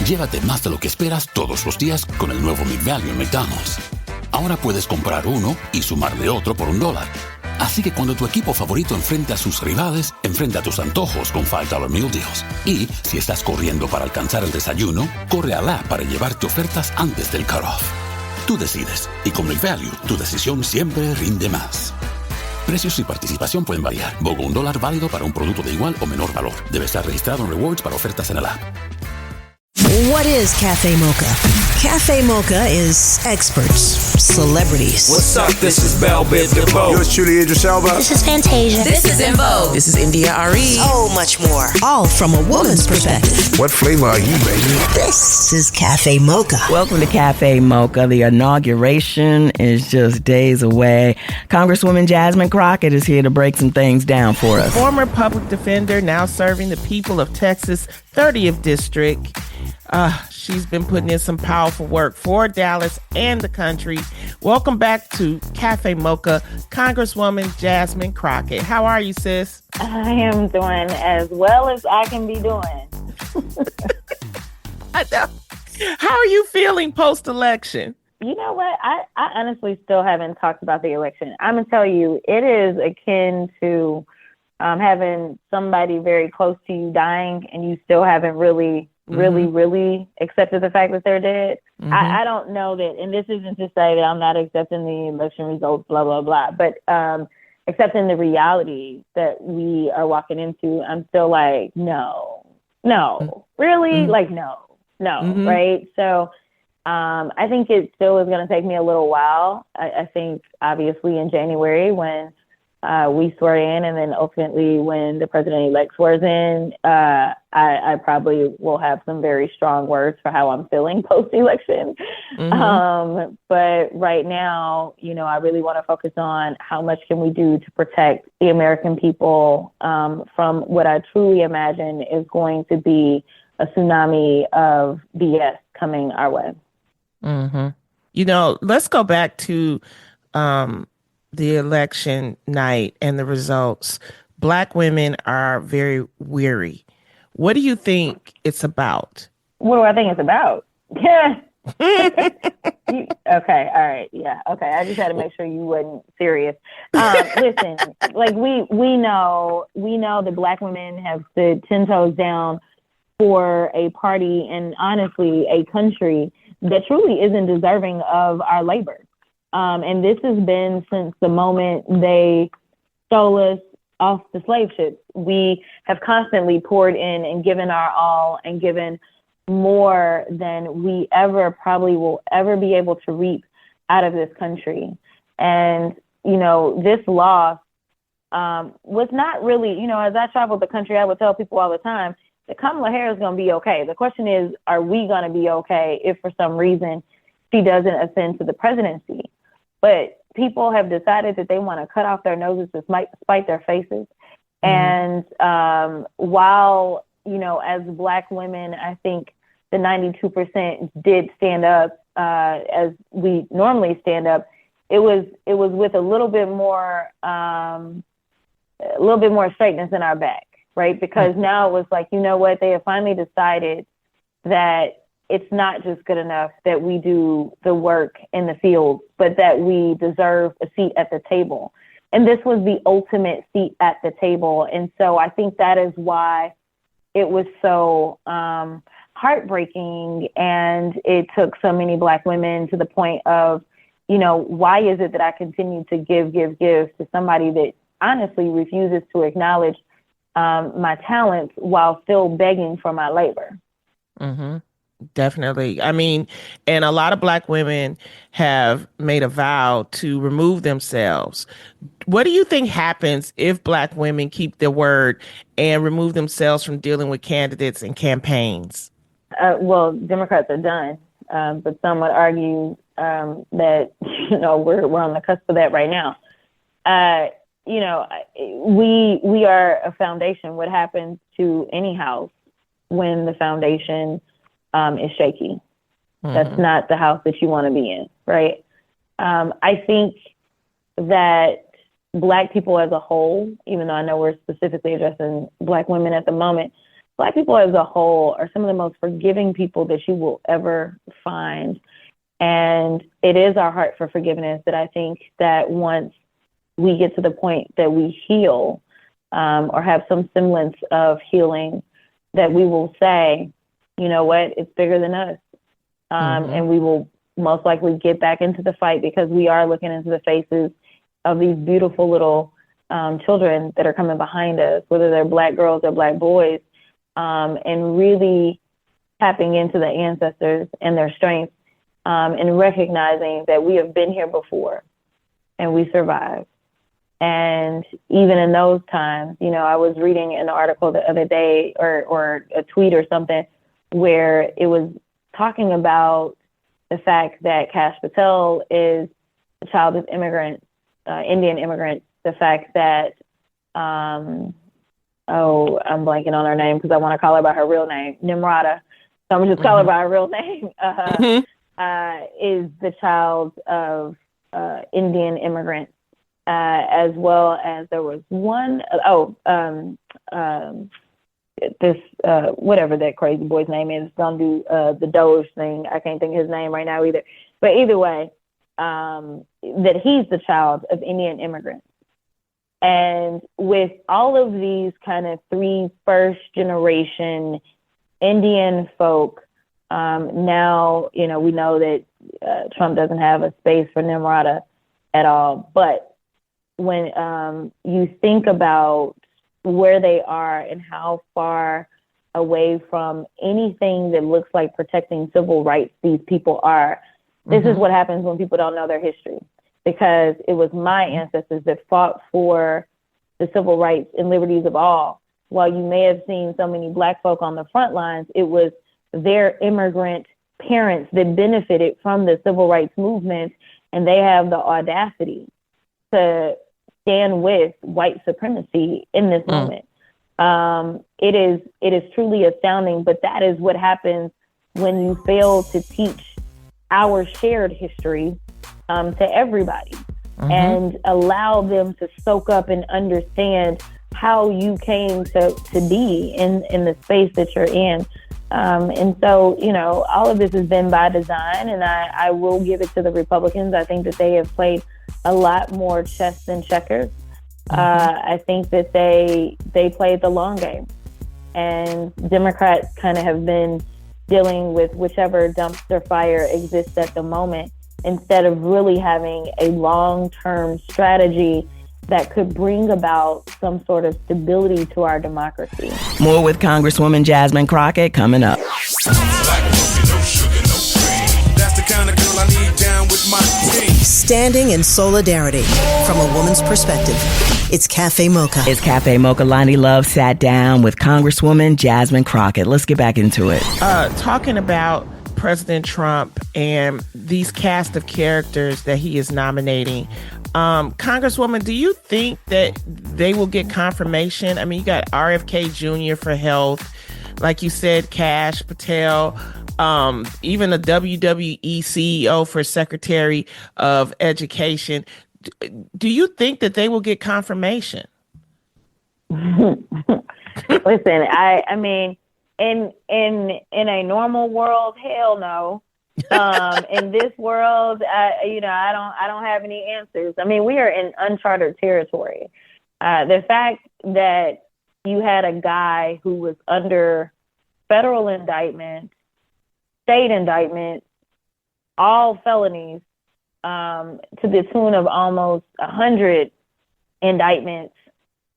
Llévate más de lo que esperas todos los días con el nuevo McValue en McDonald's. Ahora puedes comprar uno y sumarle otro por $1. Así que cuando tu equipo favorito enfrente a sus rivales, enfrenta tus antojos con $5 Meal Deals. Y si estás corriendo para alcanzar el desayuno, corre a la app para llevarte ofertas antes del cutoff. Tú decides, y con McValue, tu decisión siempre rinde más. Precios y participación pueden variar. BOGO $1 válido para un producto de igual o menor valor. Debe estar registrado en Rewards para ofertas en el app. What is Cafe Mocha? Cafe Mocha is experts, celebrities. What's up? This is Bell Biv DeVoe. Yours truly, Idris Elba. This is Fantasia. This is En Vogue. This is India Ari. So much more. All from a woman's perspective. What flavor are you, baby? This is Cafe Mocha. Welcome to Cafe Mocha. The inauguration is just days away. Congresswoman Jasmine Crockett is here to break some things down for us. Former public defender, now serving the people of Texas' 30th District. She's been putting in some powerful work for Dallas and the country. Welcome back to Cafe Mocha, Congresswoman Jasmine Crockett. How are you, sis? I am doing as well as I can be doing. I know. How are you feeling post-election? You know what? I honestly still haven't talked about the election. I'm going to tell you, it is akin to having somebody very close to you dying and you still haven't really accepted the fact that they're dead. Mm-hmm. I don't know that, and this isn't to say that I'm not accepting the election results, blah, blah, blah, but accepting the reality that we are walking into, I'm still like, no, really? Mm-hmm. Like, no, mm-hmm. Right? So I think it still is going to take me a little while. I think, obviously, in January when we swear in, and then ultimately when the president-elect swears in, I probably will have some very strong words for how I'm feeling post-election. Mm-hmm. But right now, I really want to focus on how much can we do to protect the American people from what I truly imagine is going to be a tsunami of BS coming our way. Mm-hmm. Let's go back to the election night and the results. Black women are very weary. What do you think it's about? What do I think it's about? Yeah. Okay. All right. Yeah. Okay. I just had to make sure you wasn't serious. Listen, like we know that Black women have stood 10 toes down for a party and honestly a country that truly isn't deserving of our labor. And this has been since the moment they stole us off the slave ships. We have constantly poured in and given our all and given more than we probably will ever be able to reap out of this country. And, this loss was not really, as I traveled the country, I would tell people all the time that Kamala Harris is going to be okay. The question is, are we going to be okay if for some reason she doesn't ascend to the presidency? But people have decided that they want to cut off their noses to spite their faces. Mm-hmm. And while, as Black women, I think the 92% did stand up as we normally stand up, it was with a little bit more straightness in our back, right? Because now it was like, you know what, they have finally decided that it's not just good enough that we do the work in the field, but that we deserve a seat at the table. And this was the ultimate seat at the table. And so I think that is why it was so heartbreaking. And it took so many Black women to the point of, why is it that I continue to give to somebody that honestly refuses to acknowledge my talents while still begging for my labor? Mm-hmm. Definitely. I mean, and a lot of Black women have made a vow to remove themselves. What do you think happens if Black women keep their word and remove themselves from dealing with candidates and campaigns? Well, Democrats are done, but some would argue that, we're on the cusp of that right now. We are a foundation. What happens to any house when the foundation is shaky? Mm-hmm. That's not the house that you want to be in, right? I think that Black people as a whole, even though I know we're specifically addressing Black women at the moment, Black people as a whole are some of the most forgiving people that you will ever find. And it is our heart for forgiveness that I think that once we get to the point that we heal, or have some semblance of healing, that we will say, you know what, it's bigger than us. And we will most likely get back into the fight, because we are looking into the faces of these beautiful little children that are coming behind us, whether they're Black girls or Black boys, and really tapping into the ancestors and their strengths, and recognizing that we have been here before and we survived. And even in those times, you know, I was reading an article the other day, or a tweet or something, where it was talking about the fact that Kash Patel is a child of immigrants, Indian immigrants, the fact that, I'm blanking on her name because I want to call her by her real name, Nimrata. So I'm just call her by her real name, is the child of Indian immigrants, as well as there was one, whatever that crazy boy's name is, gonna do the Doge thing. I can't think of his name right now either. But either way, that he's the child of Indian immigrants. And with all of these kind of 3 first-generation Indian folk, now, you know, we know that Trump doesn't have a space for Nimrata at all. But when you think about where they are and how far away from anything that looks like protecting civil rights these people are, this is what happens when people don't know their history. Because it was my ancestors that fought for the civil rights and liberties of all. While you may have seen so many Black folk on the front lines, it was their immigrant parents that benefited from the civil rights movement, and they have the audacity to stand with white supremacy in this moment. It is truly astounding, but that is what happens when you fail to teach our shared history to everybody, and allow them to soak up and understand how you came to be in the space that you're in. And so, you know, all of this has been by design, and I will give it to the Republicans. I think that they have played a lot more chess than checkers. I think that they played the long game, and Democrats kind of have been dealing with whichever dumpster fire exists at the moment, instead of really having a long-term strategy that could bring about some sort of stability to our democracy. More with Congresswoman Jasmine Crockett coming up. Standing in solidarity from a woman's perspective. It's Cafe Mocha. It's Cafe Mocha. Lonnie Love sat down with Congresswoman Jasmine Crockett. Let's get back into it. Talking about President Trump and these cast of characters that he is nominating. Congresswoman, do you think that they will get confirmation? I mean, you got RFK Jr. for health, like you said, Kash Patel, even a WWE CEO for Secretary of Education. Do you think that they will get confirmation? Listen, I mean, in a normal world, hell no. In this world, I don't have any answers. I mean, we are in uncharted territory. The fact that you had a guy who was under federal indictment, state indictment, all felonies, to the tune of almost 100 indictments,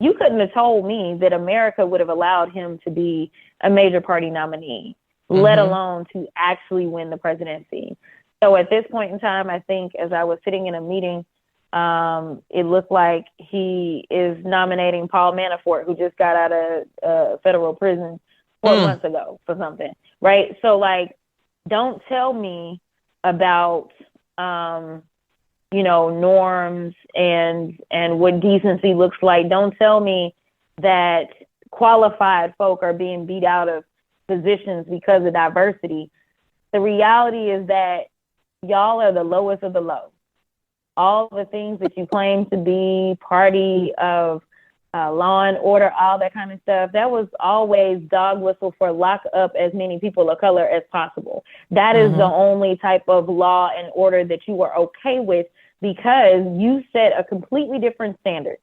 you couldn't have told me that America would have allowed him to be a major party nominee, let alone to actually win the presidency. So at this point in time, I think as I was sitting in a meeting, it looked like he is nominating Paul Manafort, who just got out of federal prison 4 months ago for something, right? So, like, don't tell me about, norms and what decency looks like. Don't tell me that qualified folk are being beat out of positions because of diversity. The reality is that y'all are the lowest of the low. All the things that you claim to be party of law and order, all that kind of stuff. That was always dog whistle for lock up as many people of color as possible. That is the only type of law and order that you were okay with because you set a completely different standard.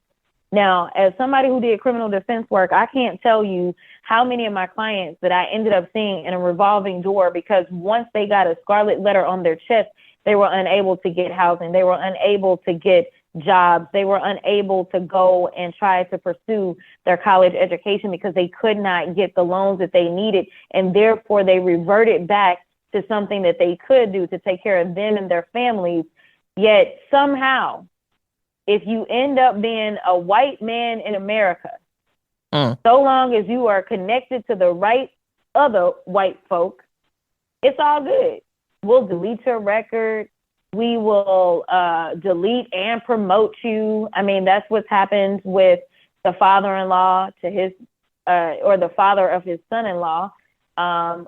Now, as somebody who did criminal defense work, I can't tell you how many of my clients that I ended up seeing in a revolving door because once they got a scarlet letter on their chest, they were unable to get housing. They were unable to get jobs. They were unable to go and try to pursue their college education because they could not get the loans that they needed. And therefore, they reverted back to something that they could do to take care of them and their families. Yet somehow, if you end up being a white man in America, so long as you are connected to the right other white folk, it's all good. We'll delete your record. We will delete and promote you. I mean, that's what's happened with the father-in-law to his, or the father of his son-in-law,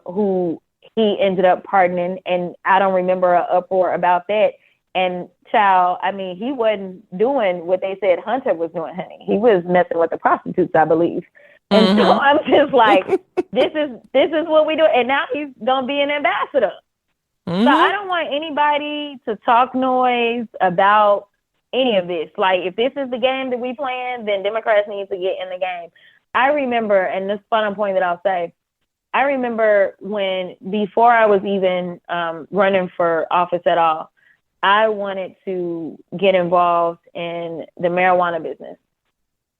who he ended up pardoning. And I don't remember an uproar about that. And child, I mean, he wasn't doing what they said Hunter was doing, honey. He was messing with the prostitutes, I believe. And so I'm just like, this is what we do. And now he's gonna be an ambassador. So I don't want anybody to talk noise about any of this. Like, if this is the game that we playing, then Democrats need to get in the game. I remember, and this final point that I'll say, I remember when, before I was even running for office at all, I wanted to get involved in the marijuana business.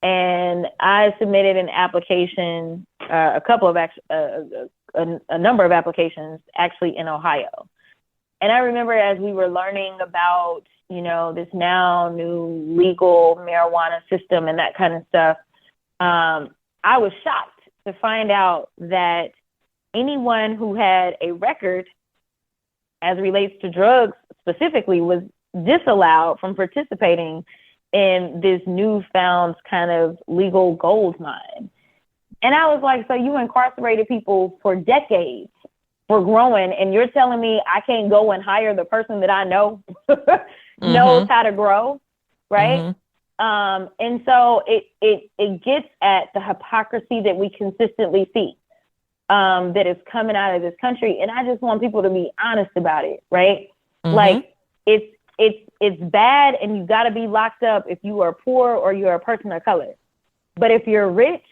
And I submitted an application, a number of applications actually in Ohio. And I remember as we were learning about, you know, this now new legal marijuana system and that kind of stuff, I was shocked to find out that anyone who had a record as it relates to drugs specifically was disallowed from participating in this newfound kind of legal gold mine. And I was like, so you incarcerated people for decades for growing, and you're telling me I can't go and hire the person that I know knows how to grow, right? And so it gets at the hypocrisy that we consistently see that is coming out of this country. And I just want people to be honest about it, right? Like, it's bad, and you got to be locked up if you are poor or you're a person of color. But if you're rich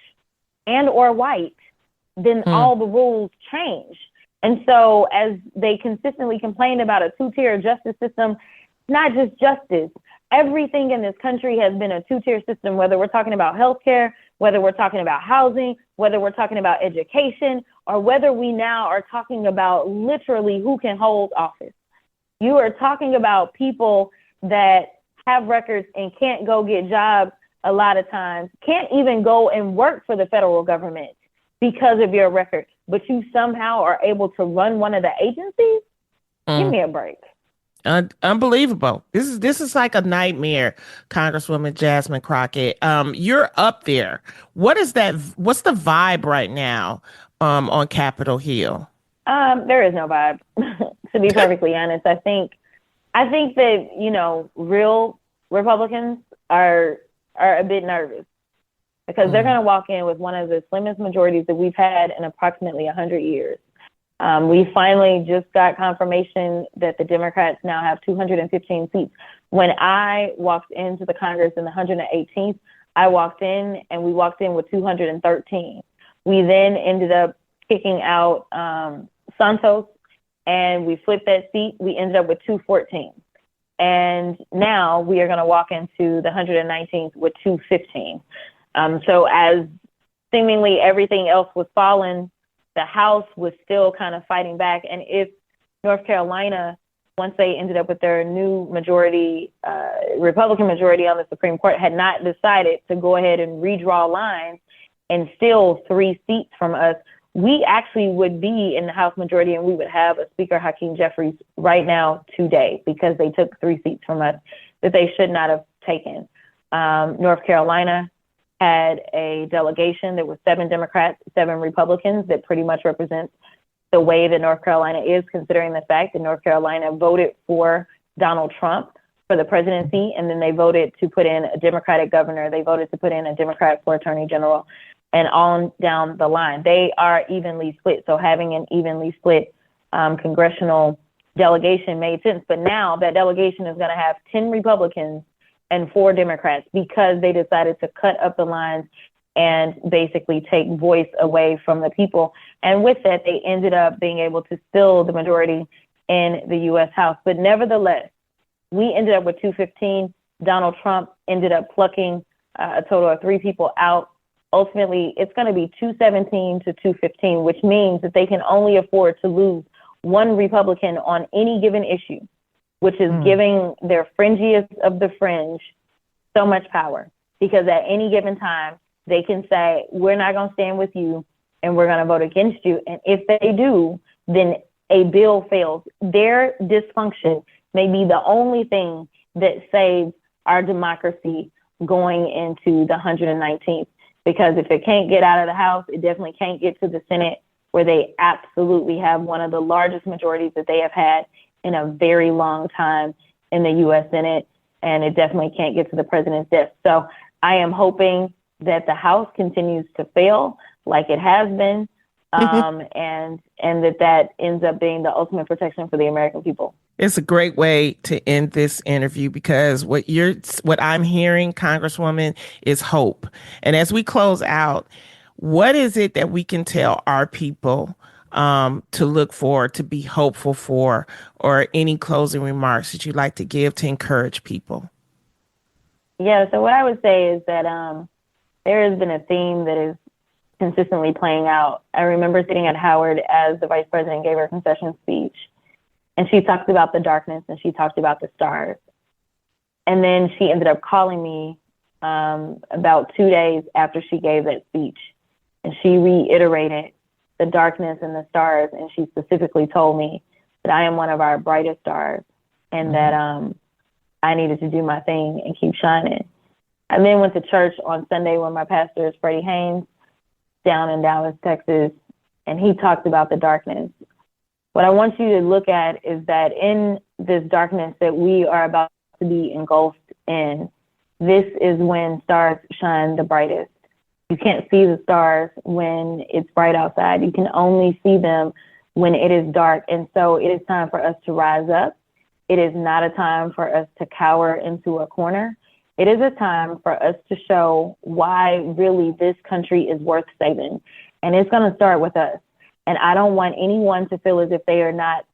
and or white, then all the rules change. And so as they consistently complain about a two-tier justice system, not just justice, everything in this country has been a two-tier system, whether we're talking about healthcare, whether we're talking about housing, whether we're talking about education, or whether we now are talking about literally who can hold office. You are talking about people that have records and can't go get jobs a lot of times, can't even go and work for the federal government because of your record, but you somehow are able to run one of the agencies? Give me a break. Unbelievable. This is like a nightmare, Congresswoman Jasmine Crockett. You're up there. What's the vibe right now on Capitol Hill? There is no vibe, to be perfectly honest. I think that, you know, real Republicans are a bit nervous because they're going to walk in with one of the slimmest majorities that we've had in approximately 100 years. We finally just got confirmation that the Democrats now have 215 seats. When I walked into the Congress in the 118th, I walked in and we walked in with 213. We then ended up kicking out Santos, and we flipped that seat. We ended up with 214. And now we are going to walk into the 119th with 215. So as seemingly everything else was falling, the House was still kind of fighting back. And if North Carolina, once they ended up with their new majority, Republican majority on the Supreme Court, had not decided to go ahead and redraw lines and steal 3 seats from us, we actually would be in the House majority and we would have a Speaker Hakeem Jeffries right now today because they took 3 seats from us that they should not have taken. North Carolina had a delegation that was 7 Democrats, 7 Republicans that pretty much represents the way that North Carolina is, considering the fact that North Carolina voted for Donald Trump. for the presidency, and then they voted to put in a Democratic governor. They voted to put in a Democrat for attorney general, and on down the line. They are evenly split. So having an evenly split congressional delegation made sense. But now that delegation is going to have 10 Republicans and 4 Democrats because they decided to cut up the lines and basically take voice away from the people. And with that, they ended up being able to still the majority in the U.S. House. But nevertheless, we ended up with 215. Donald Trump ended up plucking a total of 3 people out. Ultimately, it's going to be 217 to 215, which means that they can only afford to lose 1 Republican on any given issue, which is giving their fringiest of the fringe so much power. Because at any given time, they can say, we're not going to stand with you and we're going to vote against you. And if they do, then a bill fails. Their dysfunction may be the only thing that saves our democracy going into the 119th. Because if it can't get out of the House, it definitely can't get to the Senate, where they absolutely have one of the largest majorities that they have had in a very long time in the U.S. Senate. And it definitely can't get to the president's desk. So I am hoping that the House continues to fail like it has been, and that ends up being the ultimate protection for the American people. It's a great way to end this interview, because what I'm hearing, Congresswoman, is hope. And as we close out, what is it that we can tell our people to look for, to be hopeful for, or any closing remarks that you'd like to give to encourage people? Yeah, so what I would say is that there has been a theme that is consistently playing out. I remember sitting at Howard as the vice president gave her concession speech, and she talked about the darkness and she talked about the stars. And then she ended up calling me about 2 days after she gave that speech, and she reiterated the darkness and the stars, and she specifically told me that I am one of our brightest stars, and that I needed to do my thing and keep shining. I then went to church on Sunday when my pastor is Freddie Haynes down in Dallas, Texas, and he talked about the darkness. What I want you to look at is that in this darkness that we are about to be engulfed in, this is when stars shine the brightest. You can't see the stars when it's bright outside. You can only see them when it is dark. And so it is time for us to rise up. It is not a time for us to cower into a corner. It is a time for us to show why really this country is worth saving. And it's going to start with us. And I don't want anyone to feel as if they are not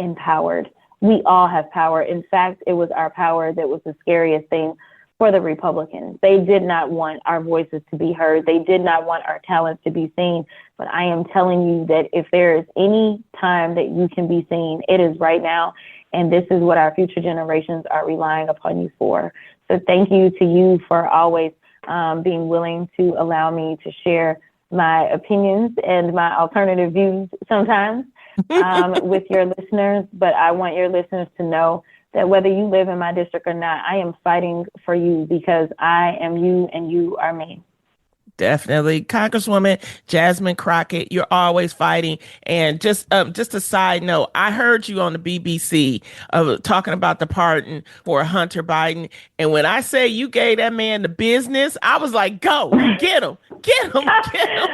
empowered. We all have power. In fact, it was our power that was the scariest thing for the Republicans. They did not want our voices to be heard. They did not want our talents to be seen. But I am telling you that if there is any time that you can be seen, it is right now. And this is what our future generations are relying upon you for. So thank you to you for always being willing to allow me to share my opinions and my alternative views sometimes with your listeners. But I want your listeners to know that whether you live in my district or not, I am fighting for you because I am you and you are me. Definitely. Congresswoman Jasmine Crockett, you're always fighting. And just a side note, I heard you on the BBC talking about the pardon for Hunter Biden. And when I say you gave that man the business, I was like, go, get him, get him, get him.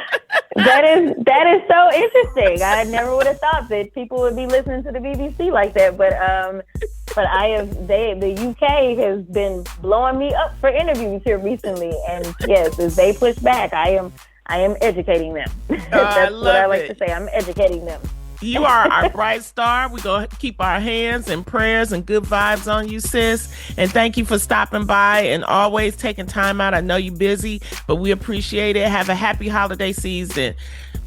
That is so interesting. I never would have thought that people would be listening to the BBC like that. But the UK has been blowing me up for interviews here recently, and yes, as they push back, I am educating them. That's what I like to say. I'm educating them. You are our bright star. We're going to keep our hands and prayers and good vibes on you, sis. And thank you for stopping by and always taking time out. I know you're busy, but we appreciate it. Have a happy holiday season.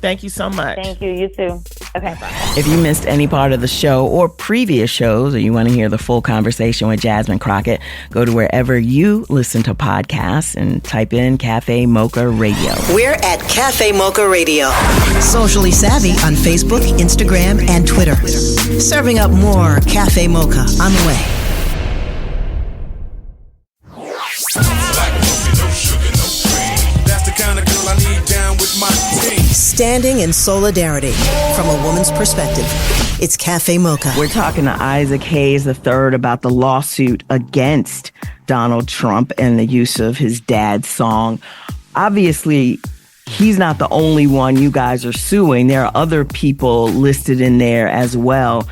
Thank you so much. Thank you. You too. Okay. Bye. If you missed any part of the show or previous shows, or you want to hear the full conversation with Jasmine Crockett, go to wherever you listen to podcasts and type in Cafe Mocha Radio. We're at Cafe Mocha Radio. Socially savvy on Facebook, Instagram, and Twitter. Serving up more Cafe Mocha on the way. Standing in solidarity from a woman's perspective. It's Cafe Mocha. We're talking to Isaac Hayes III about the lawsuit against Donald Trump and the use of his dad's song. Obviously, he's not the only one you guys are suing. There are other people listed in there as well.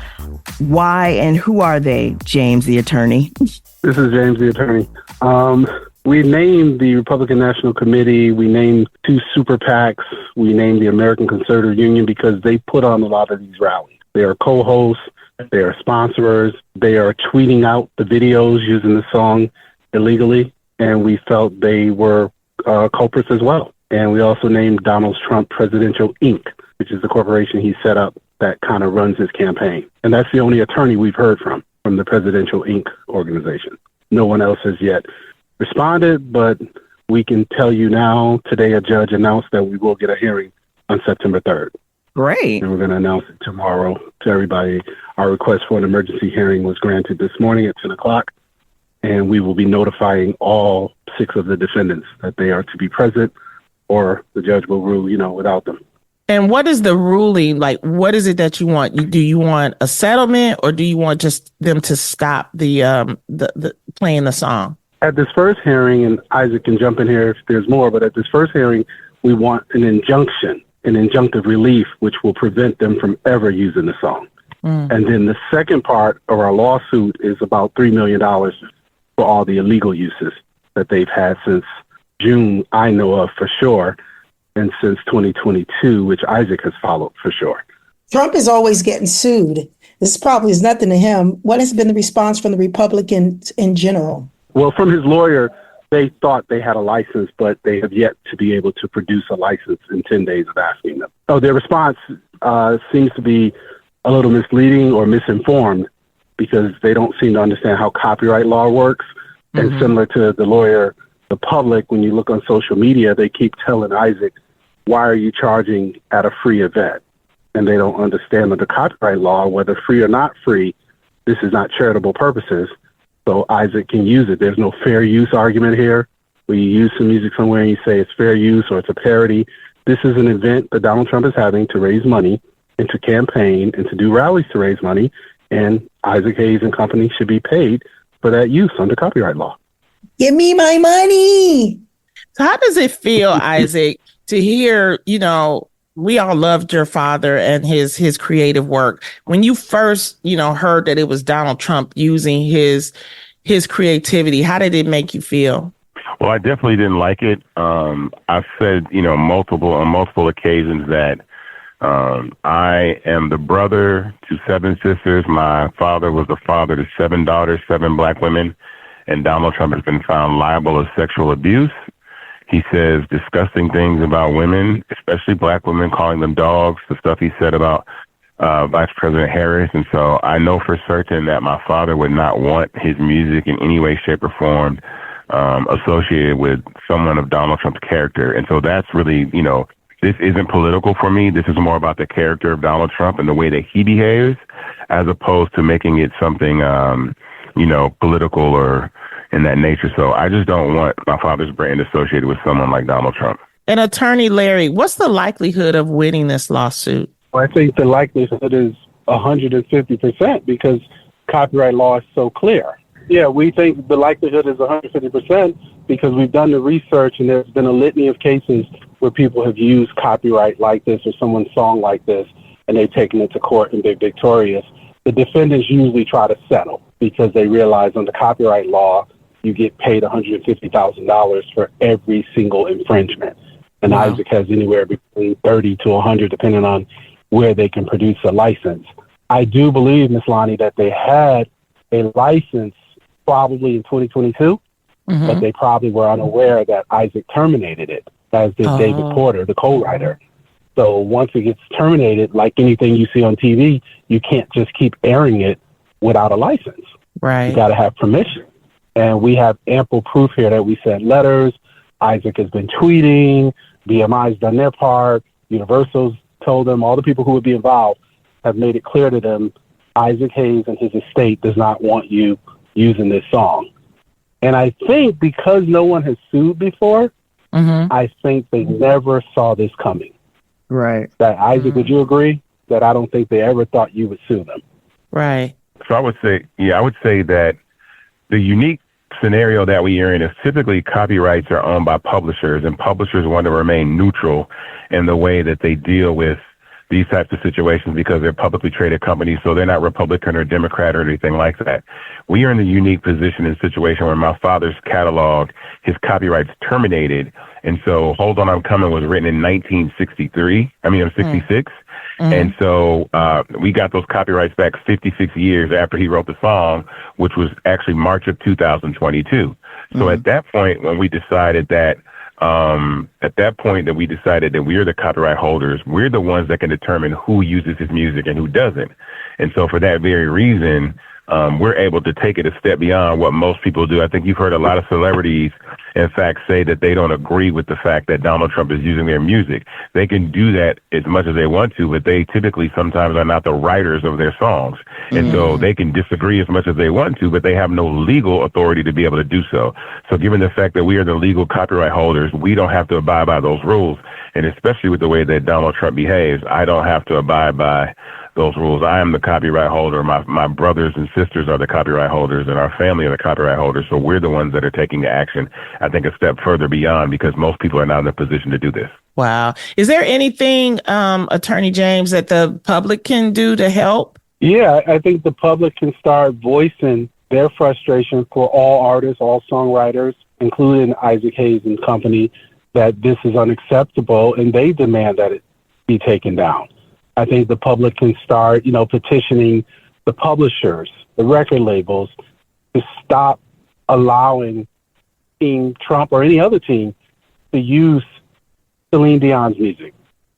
Why and who are they, James, the attorney? This is James, the attorney. We named the Republican National Committee. We named 2 super PACs. We named the American Conservative Union because they put on a lot of these rallies. They are co-hosts. They are sponsors. They are tweeting out the videos using the song illegally. And we felt they were culprits as well. And we also named Donald Trump Presidential Inc., which is the corporation he set up that kind of runs his campaign. And that's the only attorney we've heard from the Presidential Inc. organization. No one else has yet responded, but we can tell you now, today a judge announced that we will get a hearing on September 3rd. Great. And we're going to announce it tomorrow to everybody. Our request for an emergency hearing was granted this morning at 10 o'clock, and we will be notifying all 6 of the defendants that they are to be present, or the judge will rule, without them. And what is the ruling? Like, what is it that you want? Do you want a settlement, or do you want just them to stop the playing the song? At this first hearing, and Isaac can jump in here if there's more, but at this first hearing, we want an injunction, an injunctive relief, which will prevent them from ever using the song. And then the second part of our lawsuit is about $3 million for all the illegal uses that they've had since June, I know of for sure, and since 2022, which Isaac has followed for sure. Trump is always getting sued. This probably is nothing to him. What has been the response from the Republicans in general? Well, from his lawyer, they thought they had a license, but they have yet to be able to produce a license in 10 days of asking them. So their response seems to be a little misleading or misinformed because they don't seem to understand how copyright law works. Mm-hmm. And similar to the lawyer, the public, when you look on social media, they keep telling Isaac, why are you charging at a free event? And they don't understand under copyright law, whether free or not free, this is not charitable purposes. So Isaac can use it. There's no fair use argument here. Where you use some music somewhere and you say it's fair use or it's a parody. This is an event that Donald Trump is having to raise money and to campaign and to do rallies to raise money. And Isaac Hayes and company should be paid for that use under copyright law. Give me my money. So how does it feel, Isaac, to hear, we all loved your father and his creative work. When you first, heard that it was Donald Trump using his creativity, how did it make you feel? Well, I definitely didn't like it. I've said, on multiple occasions that I am the brother to 7 sisters. My father was the father to 7 daughters, 7 black women, and Donald Trump has been found liable of sexual abuse. He says disgusting things about women, especially black women, calling them dogs, the stuff he said about Vice President Harris. And so I know for certain that my father would not want his music in any way, shape, or form associated with someone of Donald Trump's character. And so that's really, this isn't political for me. This is more about the character of Donald Trump and the way that he behaves, as opposed to making it something, political or in that nature. So I just don't want my father's brand associated with someone like Donald Trump. And Attorney Larry, what's the likelihood of winning this lawsuit? Well, I think the likelihood is 150% because copyright law is so clear. Yeah, we think the likelihood is 150% because we've done the research and there's been a litany of cases where people have used copyright like this or someone's song like this and they've taken it to court and been victorious. The defendants usually try to settle because they realize under copyright law, you get paid $150,000 for every single infringement. And wow. Isaac has anywhere between 30 to 100, depending on where they can produce a license. I do believe, Ms. Lonnie, that they had a license probably in 2022, but they probably were unaware that Isaac terminated it, as did David Porter, the co-writer. So once it gets terminated, like anything you see on TV, you can't just keep airing it without a license. Right. You got to have permission. And we have ample proof here that we sent letters. Isaac has been tweeting. BMI's done their part. Universal's told them, all the people who would be involved have made it clear to them, Isaac Hayes and his estate does not want you using this song. And I think because no one has sued before, I think they never saw this coming. Right. That Isaac, would you agree? that I don't think they ever thought you would sue them. Right. So I would say that the unique scenario that we are in is typically copyrights are owned by publishers, and publishers want to remain neutral in the way that they deal with these types of situations because they're publicly traded companies, so they're not Republican or Democrat or anything like that. We are in the unique position and situation where my father's catalog, his copyrights terminated, and so Hold On I'm Coming was written in 1963. I mean, 66. And so we got those copyrights back 56 years after he wrote the song, which was actually March of 2022. So at that point, when we decided that, we are the copyright holders, we're the ones that can determine who uses his music and who doesn't. And so for that very reason, we're able to take it a step beyond what most people do. I think you've heard a lot of celebrities, in fact, say that they don't agree with the fact that Donald Trump is using their music. They can do that as much as they want to, but they typically sometimes are not the writers of their songs. And so they can disagree as much as they want to, but they have no legal authority to be able to do so. So given the fact that we are the legal copyright holders, we don't have to abide by those rules. And especially with the way that Donald Trump behaves, I don't have to abide by those rules. I am the copyright holder. My brothers and sisters are the copyright holders, and our family are the copyright holders. So we're the ones that are taking the action, I think, a step further beyond, because most people are not in a position to do this. Wow. Is there anything, Attorney James, that the public can do to help? Yeah, I think the public can start voicing their frustration for all artists, all songwriters, including Isaac Hayes and company, that this is unacceptable, and they demand that it be taken down. I think the public can start, petitioning the publishers, the record labels, to stop allowing Team Trump or any other team to use Celine Dion's music,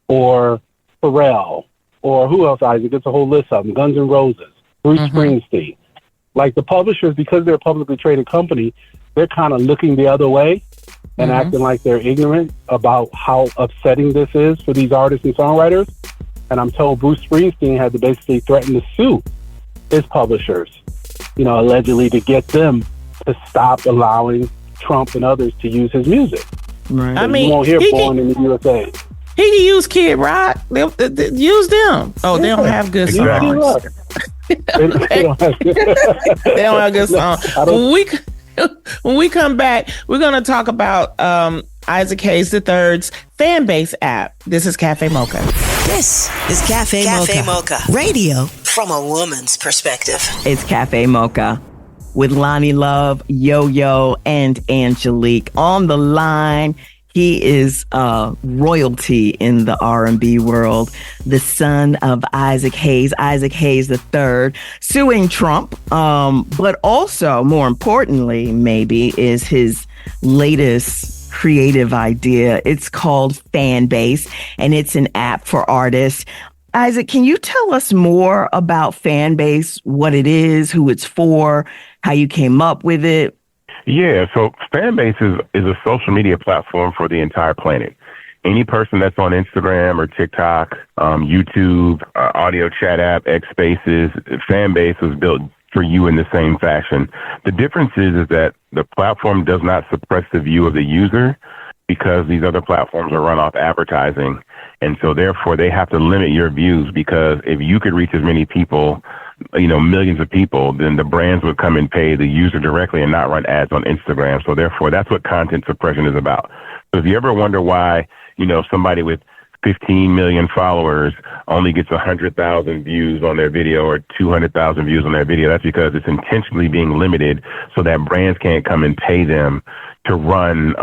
or Pharrell, or who else, Isaac? It's a whole list of them. Guns N' Roses, Bruce Springsteen. Like, the publishers, because they're a publicly traded company, they're kind of looking the other way and acting like they're ignorant about how upsetting this is for these artists and songwriters. And I'm told Bruce Springsteen had to basically threaten to sue his publishers, allegedly to get them to stop allowing Trump and others to use his music. Right. So you won't hear Born in the USA. He can use Kid Rock. Use them. Oh, they don't have good songs. They don't have good songs. When we come back, we're going to talk about Isaac Hayes III's fan base app. This is Cafe Mocha. This is Cafe Mocha. Radio from a woman's perspective. It's Cafe Mocha with Lonnie Love, Yo-Yo, and Angelique. On the line, he is royalty in the R&B world, the son of Isaac Hayes III, suing Trump, but also, more importantly, maybe, is his latest creative idea. It's called Fanbase, and it's an app for artists. Isaac, can you tell us more about Fanbase, what it is, who it's for, how you came up with it? Yeah, so Fanbase is a social media platform for the entire planet. Any person that's on Instagram or TikTok, YouTube, audio chat app, X Spaces, Fanbase was built for you in the same fashion. The difference is that the platform does not suppress the view of the user, because these other platforms are run off advertising. And so therefore they have to limit your views, because if you could reach as many people, millions of people, then the brands would come and pay the user directly and not run ads on Instagram. So therefore that's what content suppression is about. So if you ever wonder why, somebody with 15 million followers only gets 100,000 views on their video or 200,000 views on their video, that's because it's intentionally being limited so that brands can't come and pay them to run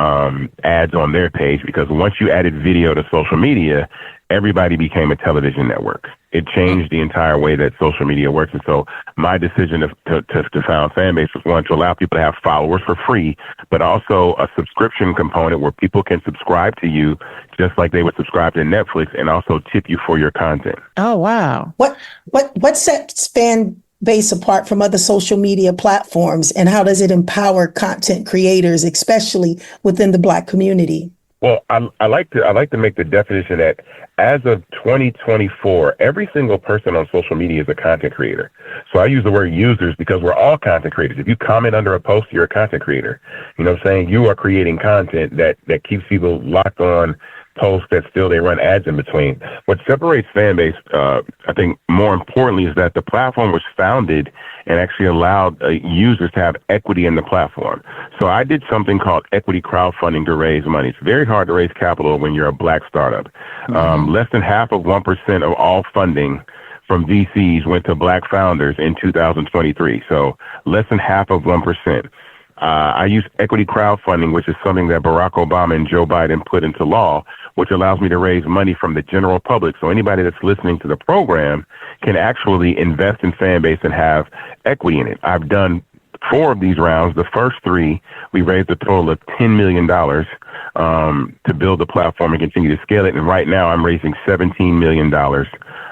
ads on their page. Because once you added video to social media, everybody became a television network. It changed the entire way that social media works. And so my decision to found Fanbase was, one, to allow people to have followers for free, but also a subscription component where people can subscribe to you just like they would subscribe to Netflix, and also tip you for your content. Oh, wow. What sets Fanbase apart from other social media platforms, and how does it empower content creators, especially within the Black community? Well, I like to make the definition that as of 2024, every single person on social media is a content creator. So I use the word users because we're all content creators. If you comment under a post, you're a content creator. You are creating content that keeps people locked on posts that still they run ads in between. What separates Fanbase, I think more importantly, is that the platform was founded and actually allowed users to have equity in the platform. So I did something called equity crowdfunding to raise money. It's very hard to raise capital when you're a black startup. Less than half of 1% of all funding from VCs went to black founders in 2023. So less than half of 1%. I use equity crowdfunding, which is something that Barack Obama and Joe Biden put into law, which allows me to raise money from the general public. So anybody that's listening to the program can actually invest in Fanbase and have equity in it. I've done 4 of these rounds. The first 3, we raised a total of $10 million to build the platform and continue to scale it. And right now I'm raising $17 million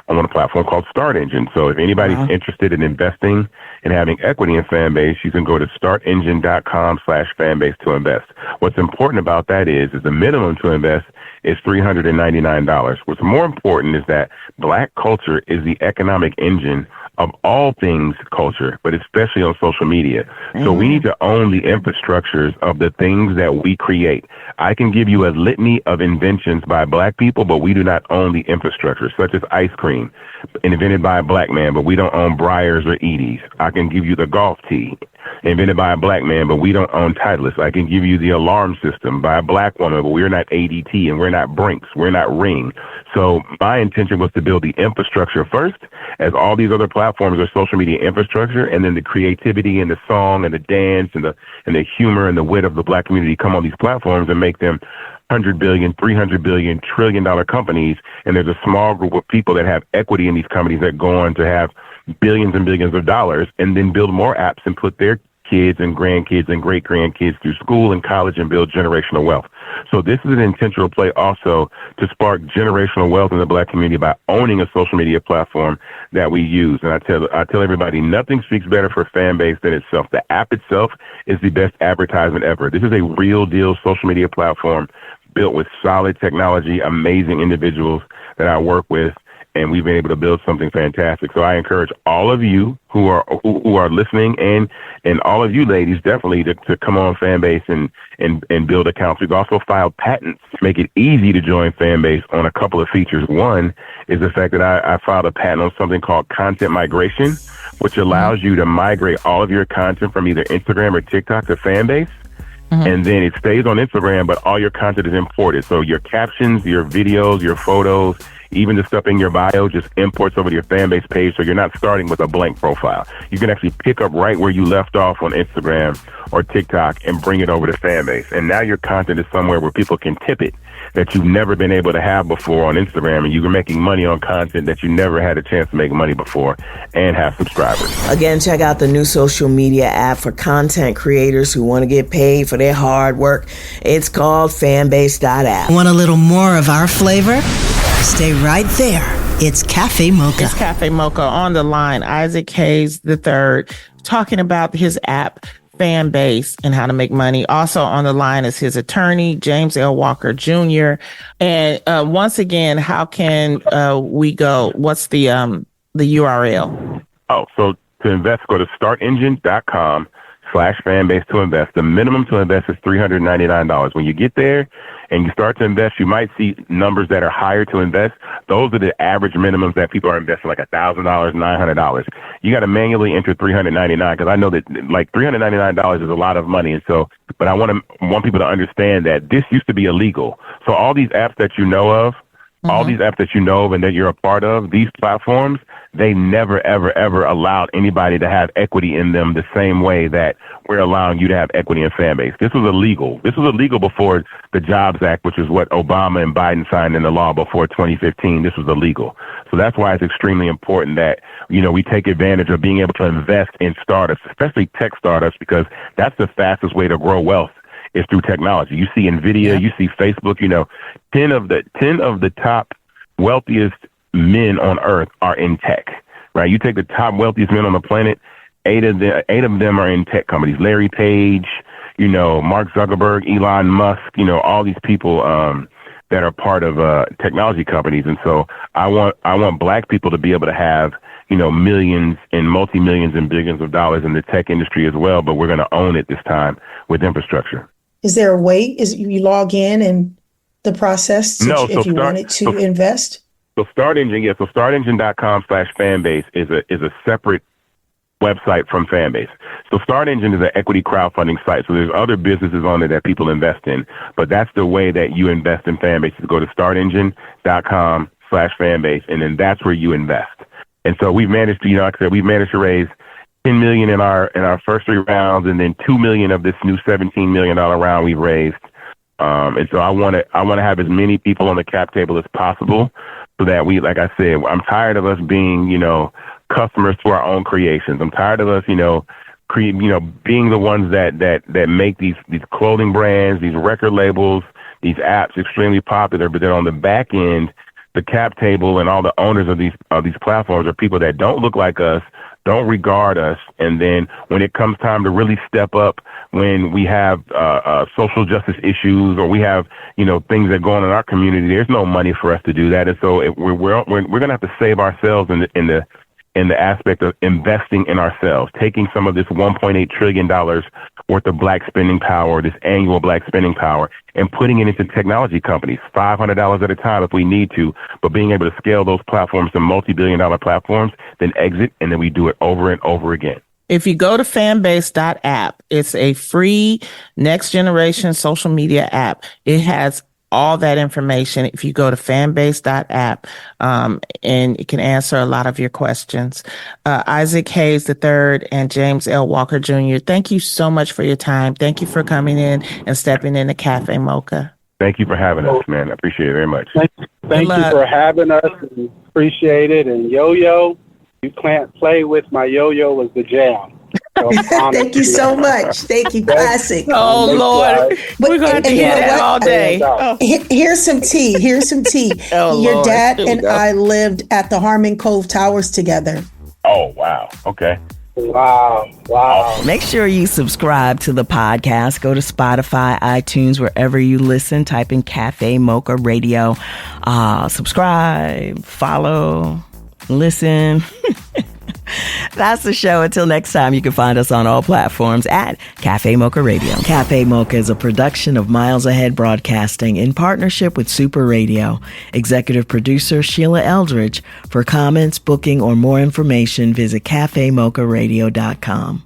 on a platform called Start Engine. So if anybody's interested in investing and having equity in Fanbase, you can go to startengine.com/Fanbase to invest. What's important about that is the minimum to invest is $399. What's more important is that black culture is the economic engine of all things culture, but especially on social media. So we need to own the infrastructures of the things that we create. I can give you a litany of inventions by black people, but we do not own the infrastructure, such as ice cream, invented by a black man, but we don't own Breyers or Edy's. I can give you the golf tee, invented by a black man, but we don't own Titleist. I can give you the alarm system by a black woman, but we're not ADT and we're not Brinks, we're not Ring. So my intention was to build the infrastructure first, as all these other platforms are social media infrastructure, and then the creativity and the song and the dance and the humor and the wit of the black community come on these platforms and make them $100 billion, $300 billion, $1 trillion companies. And there's a small group of people that have equity in these companies that go on to have billions and billions of dollars and then build more apps and put their kids and grandkids and great grandkids through school and college and build generational wealth. So this is an intentional play also to spark generational wealth in the black community by owning a social media platform that we use. And I tell everybody, nothing speaks better for Fanbase than itself. The app itself is the best advertisement ever. This is a real deal social media platform built with solid technology, amazing individuals that I work with, and we've been able to build something fantastic. So I encourage all of you who are listening and all of you ladies definitely to come on Fanbase and build accounts. We've also filed patents to make it easy to join Fanbase on a couple of features. One is the fact that I filed a patent on something called content migration, which allows you to migrate all of your content from either Instagram or TikTok to Fanbase. And then it stays on Instagram, but all your content is imported. So your captions, your videos, your photos, even the stuff in your bio just imports over to your Fanbase page. So you're not starting with a blank profile. You can actually pick up right where you left off on Instagram or TikTok and bring it over to Fanbase. And now your content is somewhere where people can tip it that you've never been able to have before on Instagram. And you're making money on content that you never had a chance to make money before and have subscribers. Again, check out the new social media app for content creators who want to get paid for their hard work. It's called Fanbase.app. Want a little more of our flavor? Stay right there. It's Cafe Mocha. It's Cafe Mocha. On the line, Isaac Hayes III, talking about his app, Fanbase, and how to make money. Also on the line is his attorney, James L. Walker Jr. And once again, how can we go? What's the URL? Oh, so to invest, go to startengine.com/Fanbase to invest. The minimum to invest is $399. When you get there and you start to invest, you might see numbers that are higher to invest. Those are the average minimums that people are investing, like $1,000, $900. You got to manually enter $399 because I know that like $399 is a lot of money. And so, but I want people to understand that this used to be illegal. So all these apps that you know of, all these apps that you know of and that you're a part of, these platforms, they never, ever, ever allowed anybody to have equity in them the same way that we're allowing you to have equity in Fanbase. This was illegal. This was illegal before the Jobs Act, which is what Obama and Biden signed into law before 2015. This was illegal. So that's why it's extremely important that, you know, we take advantage of being able to invest in startups, especially tech startups, because that's the fastest way to grow wealth is through technology. You see NVIDIA, you see Facebook, you know, 10 of the top wealthiest men on earth are in tech, right? You take the top wealthiest men on the planet, eight of them are in tech companies. Larry Page, you know, Mark Zuckerberg, Elon Musk, you know, all these people that are part of technology companies. And so I want black people to be able to have, you know, millions and multi-millions and billions of dollars in the tech industry as well, but we're going to own it this time with infrastructure. Is there a way? Is you log in and the process if you wanted to invest? So Start Engine, so startengine.com/fanbase is a separate website from Fanbase. So Start Engine is an equity crowdfunding site. So there's other businesses on there that people invest in, but that's the way that you invest in Fanbase, is go to startengine.com/fanbase, and then that's where you invest. And so we've managed to, like I said, we've managed to raise $10 million in our first 3 rounds, and then $2 million of this new $17 million round we've raised. And so I want to have as many people on the cap table as possible, so that we, like I said, I'm tired of us being, customers to our own creations. I'm tired of us, being the ones that make these clothing brands, these record labels, these apps extremely popular, but then on the back end, the cap table and all the owners of these platforms are people that don't look like us, don't regard us, and then when it comes time to really step up, when we have social justice issues, or we have things that go on in our community, there's no money for us to do that, and so we're going to have to save ourselves in the aspect of investing in ourselves, taking some of this $1.8 trillion worth of black spending power, this annual black spending power, and putting it into technology companies, $500 at a time if we need to, but being able to scale those platforms to multi-billion-dollar platforms, then exit, and then we do it over and over again. If you go to fanbase.app, it's a free next generation social media app. It has all that information if you go to fanbase.app, and it can answer a lot of your questions. Isaac Hayes III and James L. Walker Jr., thank you so much for your time. Thank you for coming in and stepping into Cafe Mocha. Thank you for having us, man. I appreciate it very much. Thank you for having us. Appreciate it. And Yo-Yo, you can't play with my Yo-Yo was the jam. So thank you so much. Thank you, classic. Oh, Lord. We're going to hear that all day. Here's some tea. Oh, your Lord. dad and I lived at the Harmon Cove Towers together. Oh, wow. Okay. Wow. Make sure you subscribe to the podcast. Go to Spotify, iTunes, wherever you listen. Type in Cafe Mocha Radio. Subscribe, follow, listen. That's the show. Until next time, you can find us on all platforms at Cafe Mocha Radio. Cafe Mocha is a production of Miles Ahead Broadcasting in partnership with Super Radio. Executive producer Sheila Eldridge. For comments, booking, or more information, visit cafemocharadio.com.